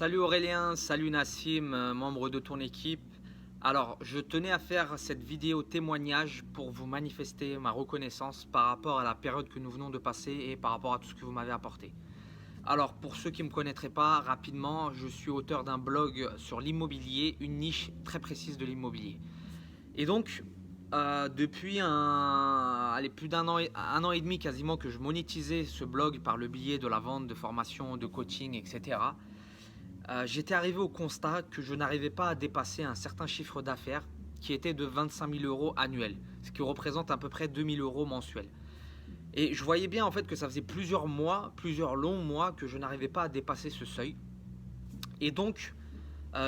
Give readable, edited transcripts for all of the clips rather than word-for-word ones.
Salut Aurélien, salut Nassim, membre de ton équipe. Alors, je tenais à faire cette vidéo témoignage pour vous manifester ma reconnaissance par rapport à la période que nous venons de passer et par rapport à tout ce que vous m'avez apporté. Alors, pour ceux qui ne me connaîtraient pas, rapidement, je suis auteur d'un blog sur l'immobilier, une niche très précise de l'immobilier. Et donc, depuis plus un an et demi quasiment que je monétisais ce blog par le biais de la vente de formations, de coaching, etc. J'étais arrivé au constat que je n'arrivais pas à dépasser un certain chiffre d'affaires qui était de 25 000 euros annuels, ce qui représente à peu près 2 000 euros mensuels. Et je voyais bien en fait que ça faisait plusieurs mois, plusieurs longs mois que je n'arrivais pas à dépasser ce seuil. Et donc,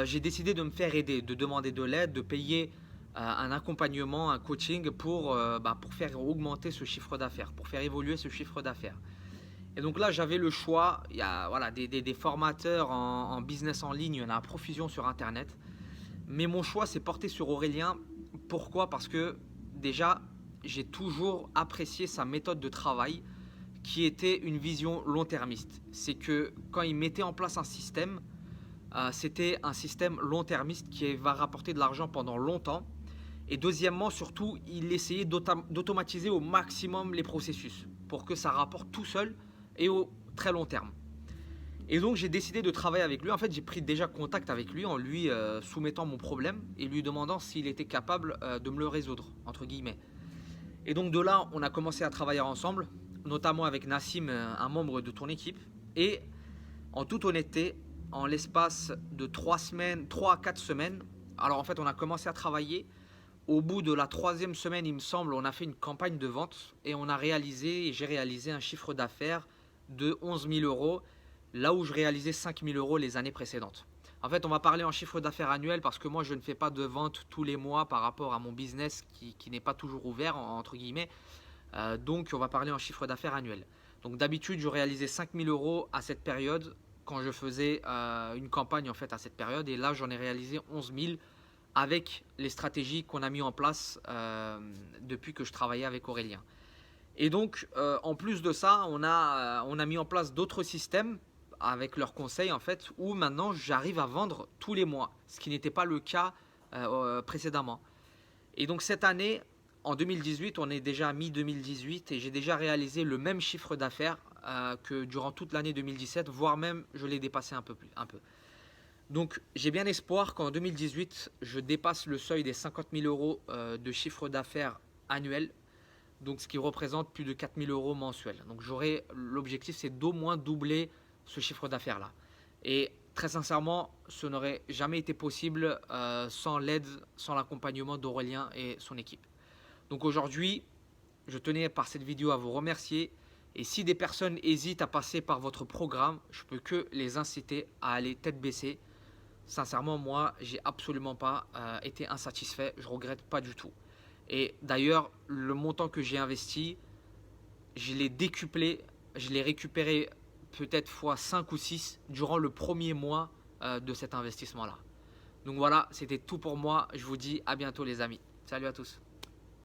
j'ai décidé de me faire aider, de demander de l'aide, de payer un accompagnement, un coaching pour faire augmenter ce chiffre d'affaires, pour faire évoluer ce chiffre d'affaires. Et donc là, j'avais le choix. Il y a des formateurs en business en ligne, il y en a à profusion sur Internet. Mais mon choix s'est porté sur Aurélien. Pourquoi? Parce que déjà, j'ai toujours apprécié sa méthode de travail qui était une vision long-termiste. C'est que quand il mettait en place un système, c'était un système long-termiste qui va rapporter de l'argent pendant longtemps. Et deuxièmement, surtout, il essayait d'automatiser au maximum les processus pour que ça rapporte tout seul et au très long terme. Et donc j'ai décidé de travailler avec lui. En fait, j'ai pris déjà contact avec lui en lui soumettant mon problème et lui demandant s'il était capable de me le résoudre, entre guillemets. Et donc de là, on a commencé à travailler ensemble, notamment avec Nassim, un membre de ton équipe. Et en toute honnêteté, en l'espace de 3 à 4 semaines, alors en fait on a commencé à travailler. Au bout de la troisième semaine, il me semble, on a fait une campagne de vente et j'ai réalisé un chiffre d'affaires de 11 000 euros, là où je réalisais 5 000 euros les années précédentes. En fait, on va parler en chiffre d'affaires annuel parce que moi, je ne fais pas de vente tous les mois par rapport à mon business qui n'est pas toujours ouvert, entre guillemets. Donc, on va parler en chiffre d'affaires annuel. Donc, d'habitude, je réalisais 5 000 euros à cette période quand je faisais une campagne en fait à cette période. Et là, j'en ai réalisé 11 000 avec les stratégies qu'on a mis en place depuis que je travaillais avec Aurélien. Et donc, en plus de ça, on a mis en place d'autres systèmes avec leurs conseils en fait, où maintenant j'arrive à vendre tous les mois, ce qui n'était pas le cas précédemment. Et donc cette année, en 2018, on est déjà à mi-2018 et j'ai déjà réalisé le même chiffre d'affaires que durant toute l'année 2017, voire même je l'ai dépassé un peu plus. Donc j'ai bien espoir qu'en 2018, je dépasse le seuil des 50 000 euros de chiffre d'affaires annuel, donc ce qui représente plus de 4 000 euros mensuels. Donc l'objectif c'est d'au moins doubler ce chiffre d'affaires là. Et très sincèrement, ce n'aurait jamais été possible sans l'aide, sans l'accompagnement d'Aurélien et son équipe. Donc aujourd'hui, je tenais par cette vidéo à vous remercier. Et si des personnes hésitent à passer par votre programme, je peux que les inciter à aller tête baissée. Sincèrement, moi, j'ai absolument pas été insatisfait. Je regrette pas du tout. Et d'ailleurs, le montant que j'ai investi, je l'ai décuplé, je l'ai récupéré peut-être fois 5 ou 6 durant le premier mois de cet investissement-là. Donc voilà, c'était tout pour moi. Je vous dis à bientôt les amis. Salut à tous.